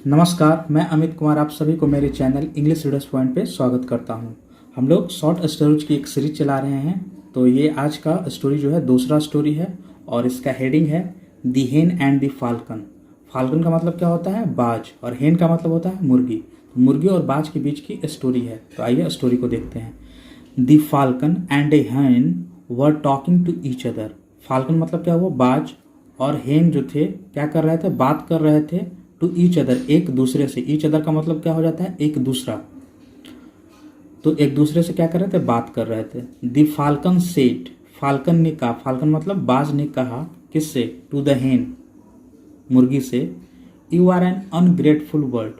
नमस्कार, मैं अमित कुमार आप सभी को मेरे चैनल इंग्लिश रीडर्स पॉइंट पे स्वागत करता हूं। हम लोग शॉर्ट स्टोरीज की एक सीरीज चला रहे हैं। तो ये आज का स्टोरी जो है दूसरा स्टोरी है और इसका हेडिंग है दी हेन एंड दी फाल्कन। फाल्कन का मतलब क्या होता है? बाज, और हेन का मतलब होता है मुर्गी। मुर्गी और बाज के बीच की स्टोरी है। तो आइए स्टोरी को देखते हैं। दी falcon and a hen were talking to each other. Falcon मतलब क्या हुआ? बाज, और हेन जो थे क्या कर रहे थे? बात कर रहे थे टू ईच अदर, एक दूसरे से। ईच अदर का मतलब क्या हो जाता है? एक दूसरा। तो एक दूसरे से क्या कर रहे थे? बात कर रहे थे। दी फाल्कन सेड, फाल्कन ने कहा, फाल्कन मतलब बाज ने कहा, किससे? टू द हेन, मुर्गी से, you are an ungrateful bird,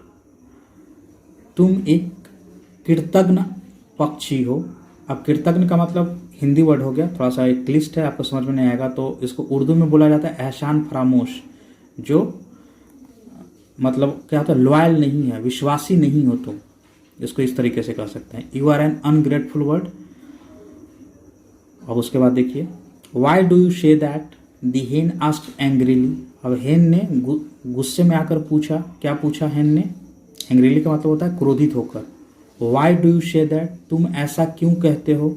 तुम एक कृतज्ञ पक्षी हो। अब कृतज्ञ का मतलब हिंदी वर्ड हो गया, थोड़ा सा एक लिस्ट है, आपको समझ में नहीं आएगा तो इसको उर्दू में बोला जाता है एहसान फरामोश। जो मतलब क्या होता है? लॉयल नहीं है, विश्वासी नहीं हो तुम, इसको इस तरीके से कह सकते हैं। You are an ungrateful word. अब उसके बाद देखिए, why do you say that? He then asked angrily. अब हेन ने गुस्से में आकर पूछा। क्या पूछा हेन ने? एंग्रीली का मतलब होता है क्रोधित होकर। Y do you say that? तुम ऐसा क्यों कहते हो?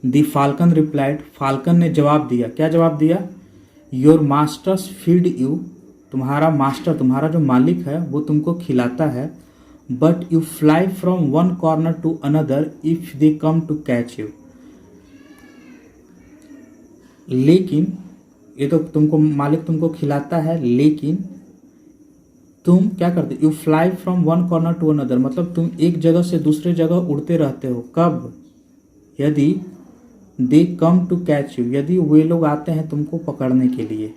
दी फाल्कन रिप्लाइड, फाल्कन ने जवाब दिया। क्या जवाब दिया? योर मास्टर्स फीड यू, तुम्हारा मास्टर, तुम्हारा जो मालिक है वो तुमको खिलाता है। But you fly from one corner to another if they come to catch you. लेकिन ये तो तुमको मालिक तुमको खिलाता है, लेकिन तुम क्या करते? You fly from one corner to another, मतलब तुम एक जगह से दूसरे जगह उड़ते रहते हो। कब? यदि दे कम टू कैच यू, यदि वे लोग आते हैं तुमको पकड़ने के लिए,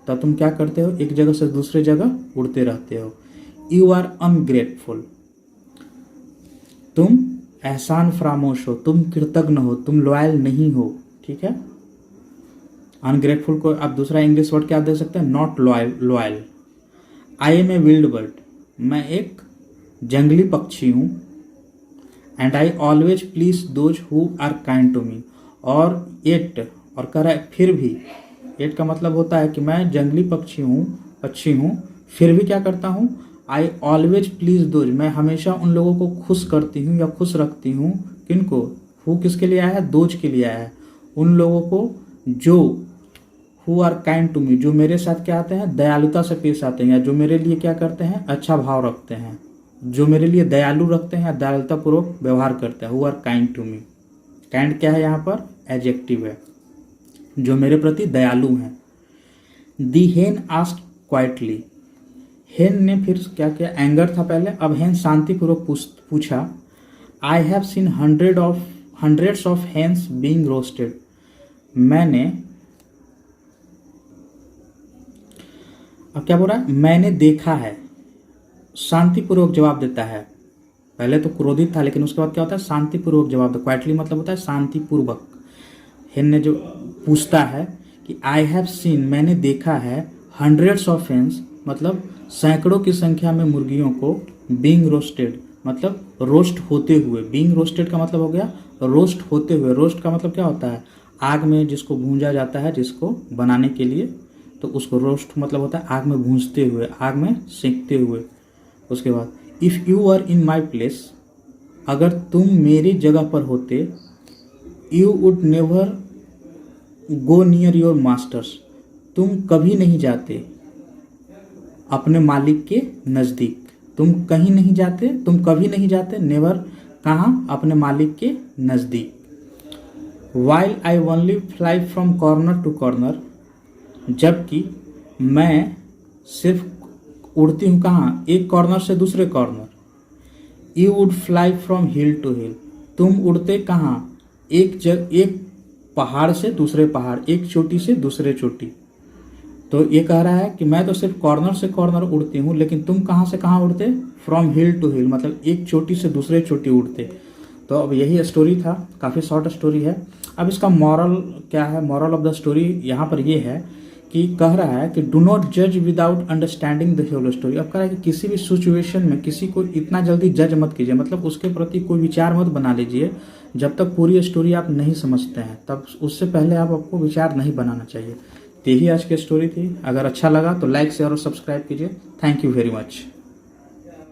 तब तुम क्या करते हो? एक जगह से दूसरे जगह उड़ते रहते हो। यू आर अनग्रेटफुल, तुम एहसान फरामोश हो, तुम कृतज्ञ हो, तुम लॉयल नहीं हो। ठीक है। अनग्रेटफुल को आप दूसरा इंग्लिश वर्ड क्या दे सकते हैं? Not loyal. I am a wild bird, मैं एक जंगली पक्षी हूँ। And I always please those who are kind to me. और एट, और कह रहा है फिर भी। एट का मतलब होता है कि मैं जंगली पक्षी हूँ, फिर भी क्या करता हूँ? आई ऑलवेज प्लीज दोज, मैं हमेशा उन लोगों को खुश करती हूँ या खुश रखती हूँ। किनको? हु किसके लिए आया है? दोज के लिए आया है। उन लोगों को जो who are kind to me, जो मेरे साथ क्या आते हैं? दयालुता से पेश आते हैं, या जो मेरे लिए क्या करते हैं? अच्छा भाव रखते हैं, जो मेरे लिए दयालु रखते हैं, दयालुतापूर्वक व्यवहार करते हैं। Who are kind to me. Kind क्या है यहाँ पर? एडजेक्टिव है, जो मेरे प्रति दयालु हैं। दी हेन आस्क्ड क्वाइटली, हेन ने फिर क्या किया? एंगर था पहले, अब हेन शांतिपूर्वक पूछा। I have seen hundreds of hens being roasted, मैंने, अब क्या बोल रहा है? मैंने देखा है। शांतिपूर्वक जवाब देता है। पहले तो क्रोधित था, लेकिन उसके बाद क्या होता है? शांतिपूर्वक जवाब दे। क्वाइटली मतलब होता है शांतिपूर्वक। हेन ने जो पूछता है कि आई हैव सीन, मैंने देखा है, हंड्रेड्स ऑफ हेन्स मतलब सैकड़ों की संख्या में मुर्गियों को, बीइंग रोस्टेड मतलब रोस्ट होते हुए। बीइंग रोस्टेड का मतलब हो गया रोस्ट होते हुए। रोस्ट का मतलब क्या होता है? आग में जिसको भूंजा जाता है, जिसको बनाने के लिए, तो उसको रोस्ट मतलब होता है आग में भूंजते हुए, आग में सेकते हुए। उसके बाद if you are in my place, अगर तुम मेरी जगह पर होते, you would never go near your masters, तुम कभी नहीं जाते अपने मालिक के नज़दीक। तुम कहीं नहीं जाते, तुम कभी नहीं जाते, नेवर कहाँ? अपने मालिक के नज़दीक। While I only fly from corner to corner, जबकि मैं सिर्फ उड़ती हूँ कहाँ? एक कॉर्नर से दूसरे corner. You would fly from hill to hill, तुम उड़ते कहाँ? एक पहाड़ से दूसरे पहाड़, एक चोटी से दूसरे चोटी। तो ये कह रहा है कि मैं तो सिर्फ कॉर्नर से कॉर्नर उड़ती हूँ, लेकिन तुम कहाँ से कहाँ उड़ते? फ्रॉम हिल टू हिल, मतलब एक चोटी से दूसरे चोटी उड़ते। तो अब यही स्टोरी था, काफ़ी शॉर्ट स्टोरी है। अब इसका मॉरल क्या है? मॉरल ऑफ द स्टोरी यहाँ पर ये है कि कह रहा है कि डू नॉट जज without understanding the whole story. अब कह रहा है कि किसी भी सिचुएशन में किसी को इतना जल्दी जज मत कीजिए, मतलब उसके प्रति कोई विचार मत बना लीजिए जब तक पूरी स्टोरी आप नहीं समझते हैं, तब उससे पहले आपको विचार नहीं बनाना चाहिए। यही आज की स्टोरी थी। अगर अच्छा लगा तो लाइक शेयर और सब्सक्राइब कीजिए। Thank you very much.